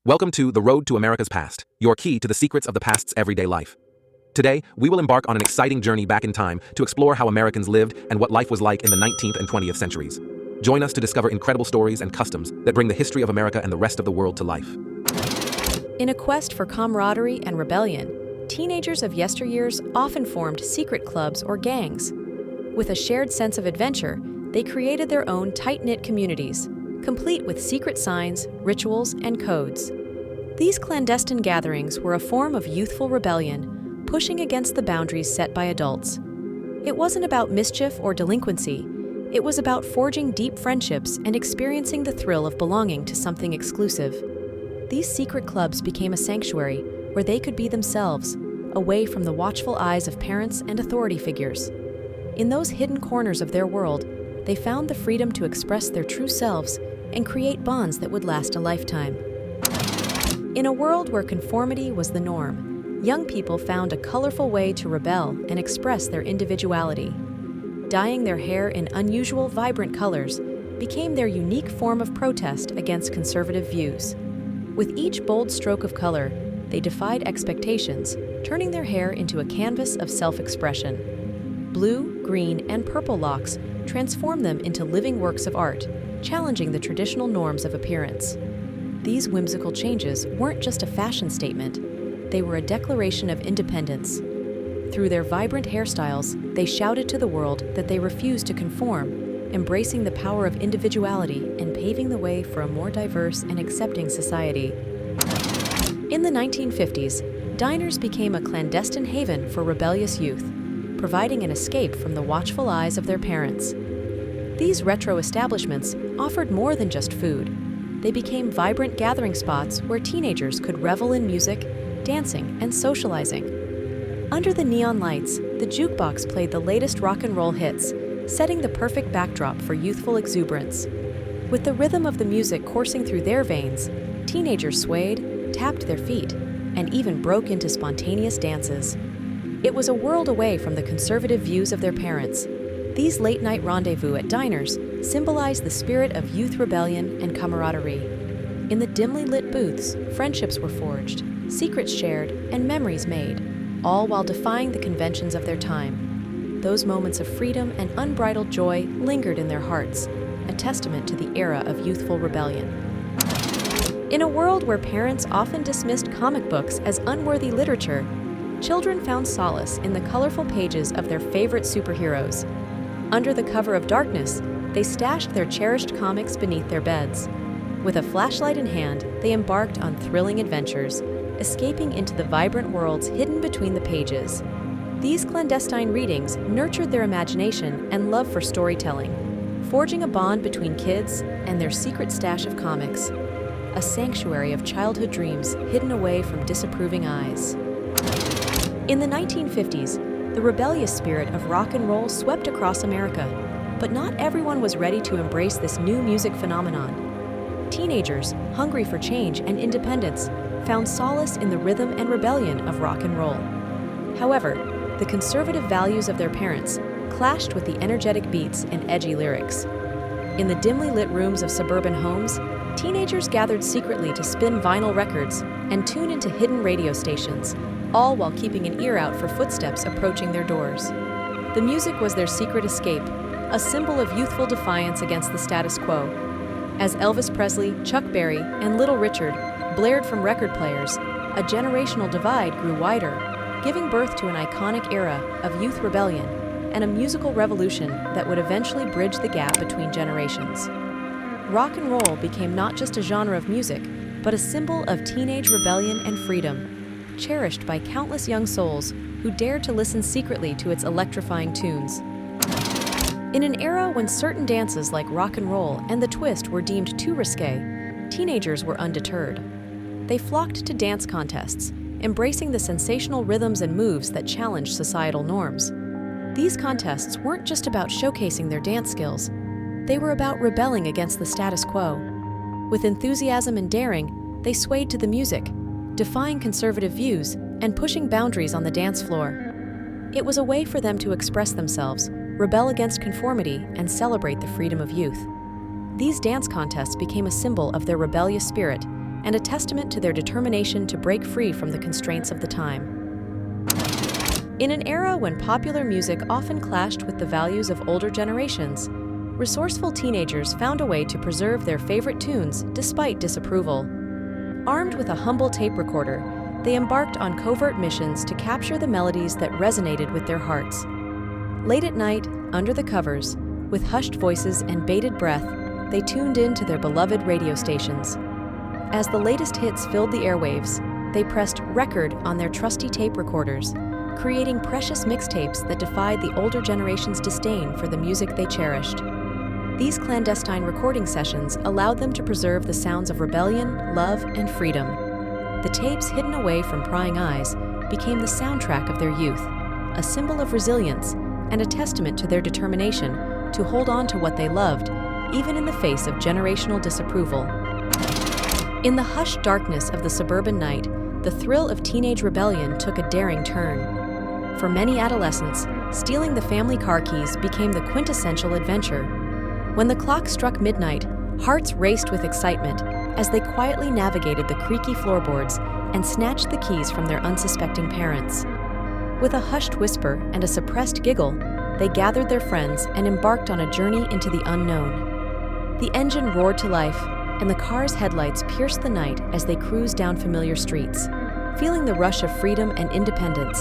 Welcome to The Road to America's Past, your key to the secrets of the past's everyday life. Today, we will embark on an exciting journey back in time to explore how Americans lived and what life was like in the 19th and 20th centuries. Join us to discover incredible stories and customs that bring the history of America and the rest of the world to life. In a quest for camaraderie and rebellion, teenagers of yesteryears often formed secret clubs or gangs. With a shared sense of adventure, they created their own tight-knit communities, complete with secret signs, rituals, and codes. These clandestine gatherings were a form of youthful rebellion, pushing against the boundaries set by adults. It wasn't about mischief or delinquency. It was about forging deep friendships and experiencing the thrill of belonging to something exclusive. These secret clubs became a sanctuary where they could be themselves, away from the watchful eyes of parents and authority figures. In those hidden corners of their world, they found the freedom to express their true selves and create bonds that would last a lifetime. In a world where conformity was the norm, young people found a colorful way to rebel and express their individuality. Dyeing their hair in unusual, vibrant colors became their unique form of protest against conservative views. With each bold stroke of color, they defied expectations, turning their hair into a canvas of self-expression. Blue, green, and purple locks transformed them into living works of art, challenging the traditional norms of appearance. These whimsical changes weren't just a fashion statement, they were a declaration of independence. Through their vibrant hairstyles, they shouted to the world that they refused to conform, embracing the power of individuality and paving the way for a more diverse and accepting society. In the 1950s, diners became a clandestine haven for rebellious youth, providing an escape from the watchful eyes of their parents. These retro establishments offered more than just food. They became vibrant gathering spots where teenagers could revel in music, dancing, and socializing. Under the neon lights, the jukebox played the latest rock and roll hits, setting the perfect backdrop for youthful exuberance. With the rhythm of the music coursing through their veins, teenagers swayed, tapped their feet, and even broke into spontaneous dances. It was a world away from the conservative views of their parents. These late-night rendezvous at diners symbolized the spirit of youth rebellion and camaraderie. In the dimly lit booths, friendships were forged, secrets shared, and memories made, all while defying the conventions of their time. Those moments of freedom and unbridled joy lingered in their hearts, a testament to the era of youthful rebellion. In a world where parents often dismissed comic books as unworthy literature, children found solace in the colorful pages of their favorite superheroes. Under the cover of darkness, they stashed their cherished comics beneath their beds. With a flashlight in hand, they embarked on thrilling adventures, escaping into the vibrant worlds hidden between the pages. These clandestine readings nurtured their imagination and love for storytelling, forging a bond between kids and their secret stash of comics, a sanctuary of childhood dreams hidden away from disapproving eyes. In the 1950s, the rebellious spirit of rock and roll swept across America, but not everyone was ready to embrace this new music phenomenon. Teenagers, hungry for change and independence, found solace in the rhythm and rebellion of rock and roll. However, the conservative values of their parents clashed with the energetic beats and edgy lyrics. In the dimly lit rooms of suburban homes, teenagers gathered secretly to spin vinyl records and tune into hidden radio stations, all while keeping an ear out for footsteps approaching their doors. The music was their secret escape, a symbol of youthful defiance against the status quo. As Elvis Presley, Chuck Berry, and Little Richard blared from record players, a generational divide grew wider, giving birth to an iconic era of youth rebellion and a musical revolution that would eventually bridge the gap between generations. Rock and roll became not just a genre of music, but a symbol of teenage rebellion and freedom, cherished by countless young souls who dared to listen secretly to its electrifying tunes. In an era when certain dances like rock and roll and the twist were deemed too risque, teenagers were undeterred. They flocked to dance contests, embracing the sensational rhythms and moves that challenged societal norms. These contests weren't just about showcasing their dance skills, they were about rebelling against the status quo. With enthusiasm and daring, they swayed to the music, defying conservative views and pushing boundaries on the dance floor. It was a way for them to express themselves, rebel against conformity, and celebrate the freedom of youth. These dance contests became a symbol of their rebellious spirit and a testament to their determination to break free from the constraints of the time. In an era when popular music often clashed with the values of older generations, resourceful teenagers found a way to preserve their favorite tunes despite disapproval. Armed with a humble tape recorder, they embarked on covert missions to capture the melodies that resonated with their hearts. Late at night, under the covers, with hushed voices and bated breath, they tuned in to their beloved radio stations. As the latest hits filled the airwaves, they pressed record on their trusty tape recorders, creating precious mixtapes that defied the older generation's disdain for the music they cherished. These clandestine recording sessions allowed them to preserve the sounds of rebellion, love, and freedom. The tapes hidden away from prying eyes became the soundtrack of their youth, a symbol of resilience and a testament to their determination to hold on to what they loved, even in the face of generational disapproval. In the hushed darkness of the suburban night, the thrill of teenage rebellion took a daring turn. For many adolescents, stealing the family car keys became the quintessential adventure. When the clock struck midnight, hearts raced with excitement as they quietly navigated the creaky floorboards and snatched the keys from their unsuspecting parents. With a hushed whisper and a suppressed giggle, they gathered their friends and embarked on a journey into the unknown. The engine roared to life, and the car's headlights pierced the night as they cruised down familiar streets, feeling the rush of freedom and independence.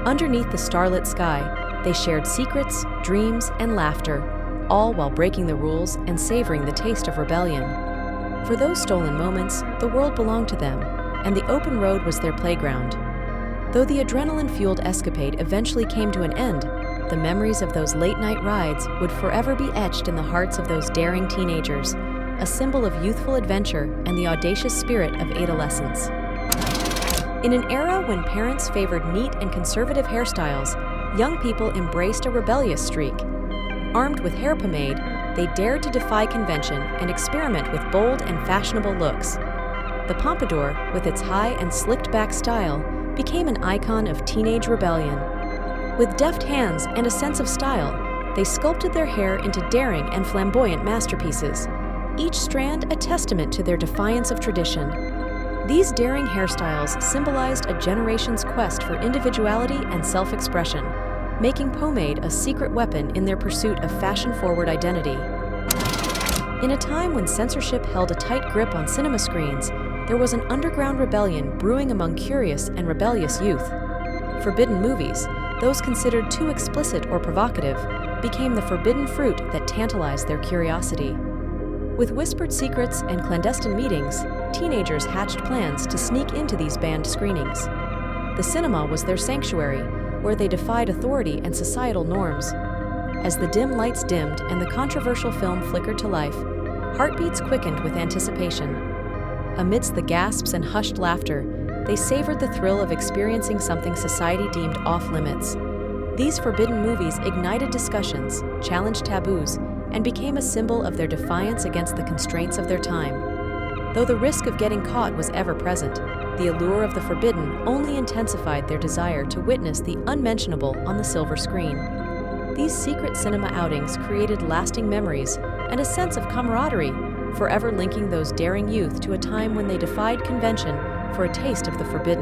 Underneath the starlit sky, they shared secrets, dreams, and laughter, all while breaking the rules and savoring the taste of rebellion. For those stolen moments, the world belonged to them, and the open road was their playground. Though the adrenaline-fueled escapade eventually came to an end, the memories of those late-night rides would forever be etched in the hearts of those daring teenagers, a symbol of youthful adventure and the audacious spirit of adolescence. In an era when parents favored neat and conservative hairstyles, young people embraced a rebellious streak. Armed with hair pomade, they dared to defy convention and experiment with bold and fashionable looks. The pompadour, with its high and slicked-back style, became an icon of teenage rebellion. With deft hands and a sense of style, they sculpted their hair into daring and flamboyant masterpieces, each strand a testament to their defiance of tradition. These daring hairstyles symbolized a generation's quest for individuality and self-expression, making pomade a secret weapon in their pursuit of fashion-forward identity. In a time when censorship held a tight grip on cinema screens, there was an underground rebellion brewing among curious and rebellious youth. Forbidden movies, those considered too explicit or provocative, became the forbidden fruit that tantalized their curiosity. With whispered secrets and clandestine meetings, teenagers hatched plans to sneak into these banned screenings. The cinema was their sanctuary, where they defied authority and societal norms. As the dim lights dimmed and the controversial film flickered to life, heartbeats quickened with anticipation. Amidst the gasps and hushed laughter, they savored the thrill of experiencing something society deemed off-limits. These forbidden movies ignited discussions, challenged taboos, and became a symbol of their defiance against the constraints of their time. Though the risk of getting caught was ever present, the allure of the forbidden only intensified their desire to witness the unmentionable on the silver screen. These secret cinema outings created lasting memories and a sense of camaraderie, forever linking those daring youth to a time when they defied convention for a taste of the forbidden.